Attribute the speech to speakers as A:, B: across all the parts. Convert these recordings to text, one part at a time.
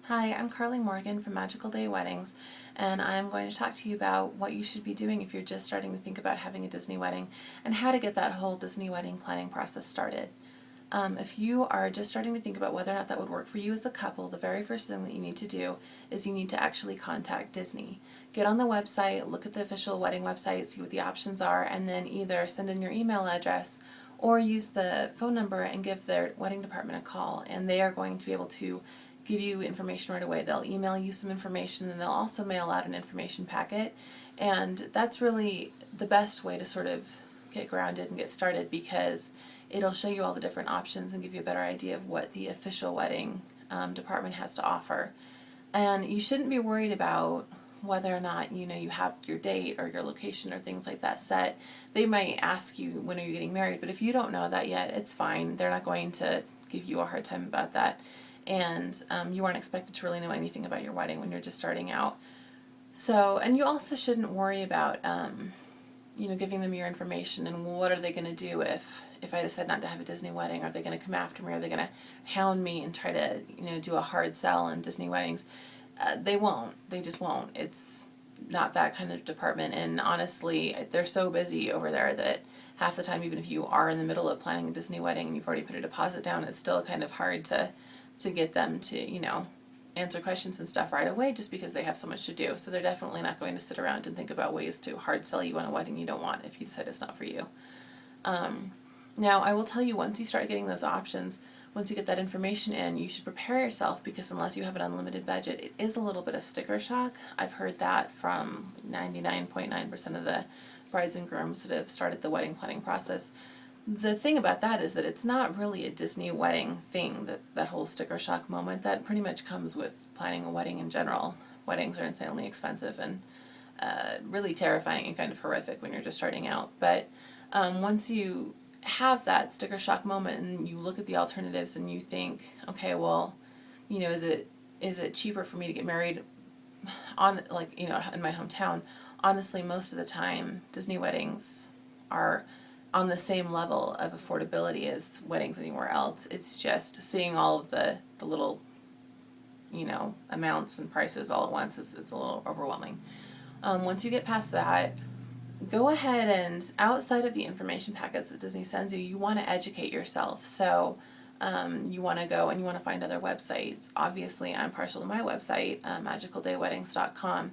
A: Hi, I'm Carly Morgan from Magical Day Weddings, and I'm going to talk to you about what you should be doing if you're just starting to think about having a Disney wedding and how to get that whole Disney wedding planning process started. If you are just starting to think about whether or not that would work for you as a couple, the very first thing that you need to do is you need to actually contact Disney. Get on the website, look at the official wedding website, see what the options are, and then either send in your email address or use the phone number and give their wedding department a call, and they are going to be able to give you information right away. They'll email you some information and they'll also mail out an information packet, and that's really the best way to sort of get grounded and get started because it'll show you all the different options and give you a better idea of what the official wedding department has to offer. And you shouldn't be worried about whether or not you have your date or your location or things like that set. They might ask you when are you getting married, but if you don't know that yet, it's fine. They're not going to give you a hard time about that. And you aren't expected to really know anything about your wedding when you're just starting out. So, and you also shouldn't worry about giving them your information and what are they going to do if I decide not to have a Disney wedding? Are they going to come after me? Are they going to hound me and try to do a hard sell in Disney weddings? They won't. They just won't. It's not that kind of department, and honestly, they're so busy over there that half the time, even if you are in the middle of planning a Disney wedding and you've already put a deposit down, it's still kind of hard to get them to answer questions and stuff right away just because they have so much to do. So they're definitely not going to sit around and think about ways to hard sell you on a wedding you don't want if you decide it's not for you. Now, I will tell you, once you start getting those options, once you get that information in, you should prepare yourself because unless you have an unlimited budget, it is a little bit of sticker shock. I've heard that from 99.9% of the brides and grooms that have started the wedding planning process. The thing about that is that it's not really a Disney wedding thing, that whole sticker shock moment. That pretty much comes with planning a wedding in general. Weddings are insanely expensive and really terrifying and kind of horrific when you're just starting out. But once you have that sticker shock moment and you look at the alternatives and you think, okay, well, is it cheaper for me to get married in my hometown? Honestly, most of the time, Disney weddings are on the same level of affordability as weddings anywhere else. It's just seeing all of the little, amounts and prices all at once is a little overwhelming. Once you get past that, go ahead and outside of the information packets that Disney sends you, you want to educate yourself. So you want to go and you want to find other websites. Obviously, I'm partial to my website, magicaldayweddings.com.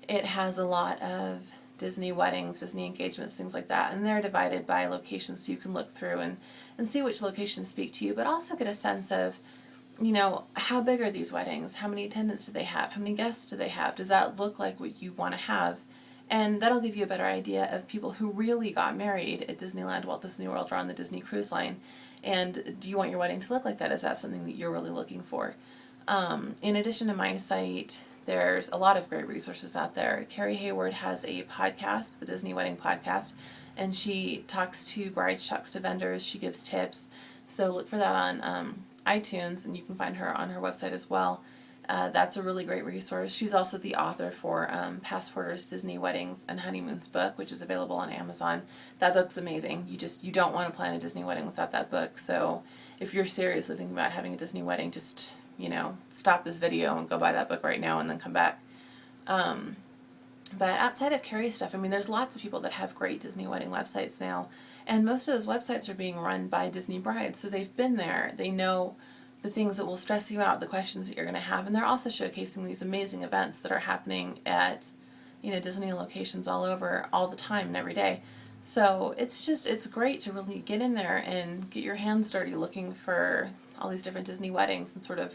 A: It has a lot of Disney weddings, Disney engagements, things like that, and they're divided by locations so you can look through and see which locations speak to you, but also get a sense of, how big are these weddings? How many attendants do they have? How many guests do they have? Does that look like what you want to have? And that'll give you a better idea of people who really got married at Disneyland, Walt Disney World, or on the Disney Cruise Line. And do you want your wedding to look like that? Is that something that you're really looking for? In addition to my site, there's a lot of great resources out there. Carrie Hayward has a podcast, the Disney Wedding Podcast, and she talks to brides, she talks to vendors, she gives tips. So look for that on iTunes, and you can find her on her website as well. That's a really great resource. She's also the author for Passporter's Disney Weddings and Honeymoons book, which is available on Amazon. That book's amazing. You don't want to plan a Disney wedding without that book. So if you're seriously thinking about having a Disney wedding, just stop this video and go buy that book right now and then come back. But outside of Carrie's stuff, there's lots of people that have great Disney wedding websites now, and most of those websites are being run by Disney brides, so they've been there. They know the things that will stress you out, the questions that you're going to have, and they're also showcasing these amazing events that are happening at Disney locations all over all the time and every day. So it's great to really get in there and get your hands dirty looking for all these different Disney weddings and sort of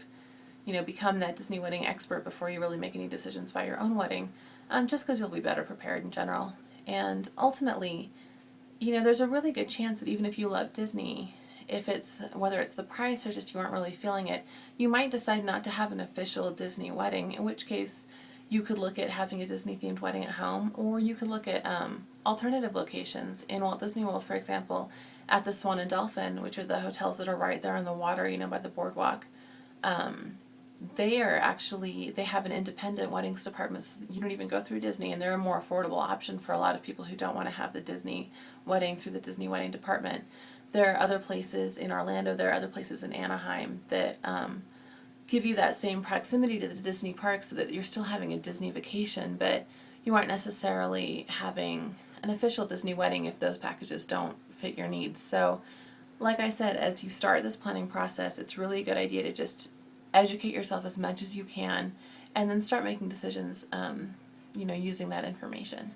A: become that Disney wedding expert before you really make any decisions about your own wedding, just because you'll be better prepared in general. And ultimately, there's a really good chance that even if you love Disney, whether it's the price or just you aren't really feeling it, you might decide not to have an official Disney wedding, in which case you could look at having a Disney themed wedding at home, or you could look at alternative locations in Walt Disney World, for example, at the Swan and Dolphin, which are the hotels that are right there on the water, by the boardwalk. They have an independent weddings department, so you don't even go through Disney, and they're a more affordable option for a lot of people who don't want to have the Disney wedding through the Disney wedding department. There are other places in Orlando, there are other places in Anaheim that give you that same proximity to the Disney park so that you're still having a Disney vacation, but you aren't necessarily having an official Disney wedding if those packages don't fit your needs. So, like I said, as you start this planning process, it's really a good idea to just educate yourself as much as you can and then start making decisions, using that information.